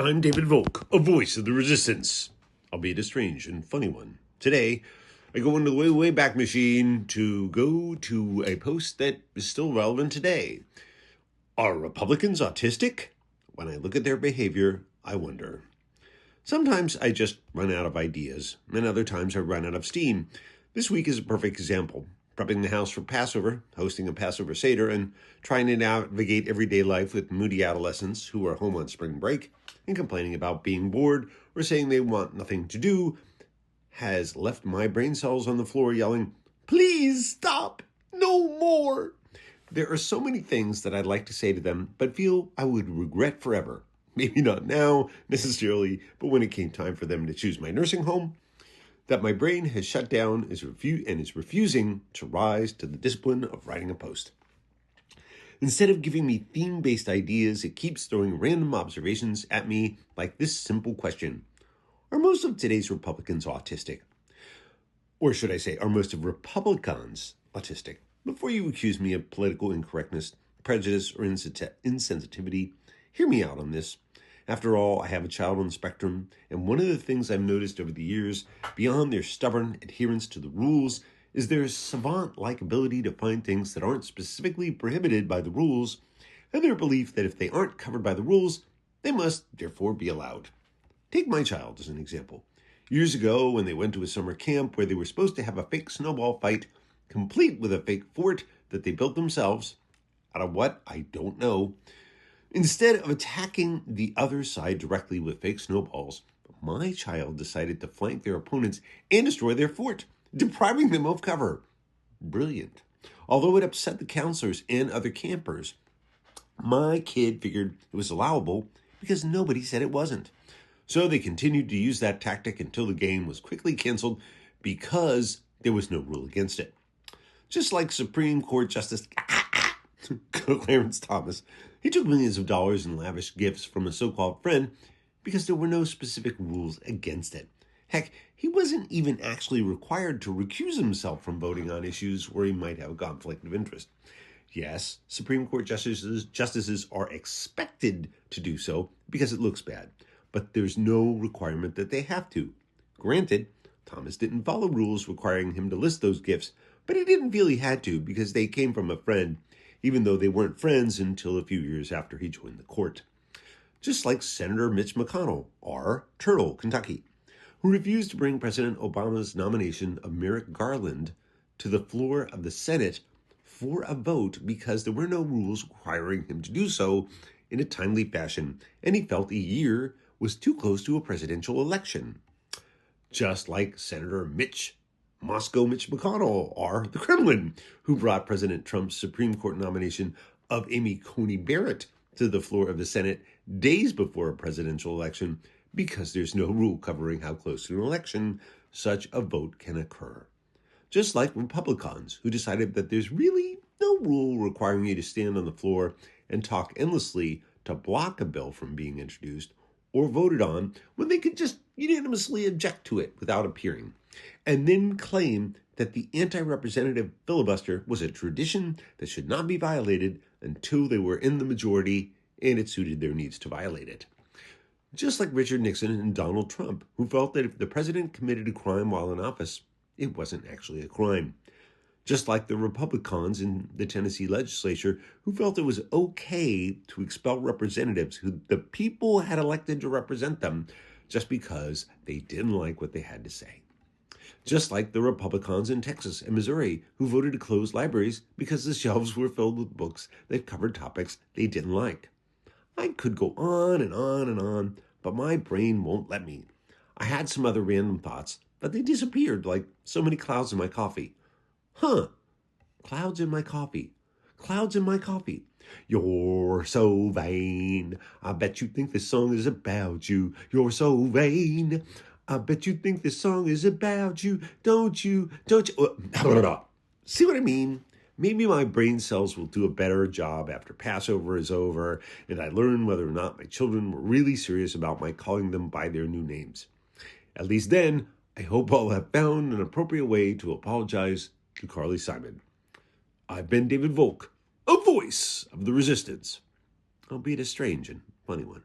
I'm David Volk, a voice of the resistance, albeit a strange and funny one. Today, I go into the way back machine to go to a post that is still relevant today. Are Republicans autistic? When I look at their behavior, I wonder. Sometimes I just run out of ideas, and other times I run out of steam. This week is a perfect example. Prepping the house for Passover, hosting a Passover Seder, and trying to navigate everyday life with moody adolescents who are home on spring break and complaining about being bored or saying they want nothing to do has left my brain cells on the floor yelling, "Please stop! No more!" There are so many things that I'd like to say to them, but feel I would regret forever. Maybe not now, necessarily, but when it came time for them to choose my nursing home, that my brain has shut down and is refusing to rise to the discipline of writing a post. Instead of giving me theme-based ideas, it keeps throwing random observations at me like this simple question. Are most of today's Republicans autistic? Or should I say, are most of Republicans autistic? Before you accuse me of political incorrectness, prejudice, or insensitivity, hear me out on this. After all, I have a child on the spectrum, and one of the things I've noticed over the years, beyond their stubborn adherence to the rules, is their savant-like ability to find things that aren't specifically prohibited by the rules, and their belief that if they aren't covered by the rules, they must therefore be allowed. Take my child as an example. Years ago, when they went to a summer camp where they were supposed to have a fake snowball fight, complete with a fake fort that they built themselves, out of what, I don't know, instead of attacking the other side directly with fake snowballs, my child decided to flank their opponents and destroy their fort, depriving them of cover. Brilliant. Although it upset the counselors and other campers, my kid figured it was allowable because nobody said it wasn't. So they continued to use that tactic until the game was quickly canceled because there was no rule against it. Just like Supreme Court Justice Clarence Thomas, he took millions of dollars in lavish gifts from a so-called friend because there were no specific rules against it. Heck, he wasn't even actually required to recuse himself from voting on issues where he might have a conflict of interest. Yes, Supreme Court justices are expected to do so because it looks bad, but there's no requirement that they have to. Granted, Thomas didn't follow rules requiring him to list those gifts, but he didn't feel he had to because they came from a friend, even though they weren't friends until a few years after he joined the court. Just like Senator Mitch McConnell, R. Turtle, Kentucky, who refused to bring President Obama's nomination of Merrick Garland to the floor of the Senate for a vote because there were no rules requiring him to do so in a timely fashion, and he felt a year was too close to a presidential election. Just like Senator Mitch McConnell, or the Kremlin, who brought President Trump's Supreme Court nomination of Amy Coney Barrett to the floor of the Senate days before a presidential election because there's no rule covering how close to an election such a vote can occur. Just like Republicans, who decided that there's really no rule requiring you to stand on the floor and talk endlessly to block a bill from being introduced or voted on when they could just unanimously object to it without appearing, and then claim that the anti-representative filibuster was a tradition that should not be violated until they were in the majority and it suited their needs to violate it. Just like Richard Nixon and Donald Trump, who felt that if the president committed a crime while in office, it wasn't actually a crime. Just like the Republicans in the Tennessee legislature, who felt it was okay to expel representatives who the people had elected to represent them just because they didn't like what they had to say. Just like the Republicans in Texas and Missouri, who voted to close libraries because the shelves were filled with books that covered topics they didn't like. I could go on and on and on, but my brain won't let me. I had some other random thoughts, but they disappeared like so many clouds in my coffee. Clouds in my coffee. Clouds in my coffee. You're so vain. I bet you think this song is about you. You're so vain. I bet you think this song is about you. Don't you? See what I mean? Maybe my brain cells will do a better job after Passover is over and I learn whether or not my children were really serious about my calling them by their new names. At least then, I hope I'll have found an appropriate way to apologize to Carly Simon. I've been David Volk, a voice of the resistance, albeit a strange and funny one.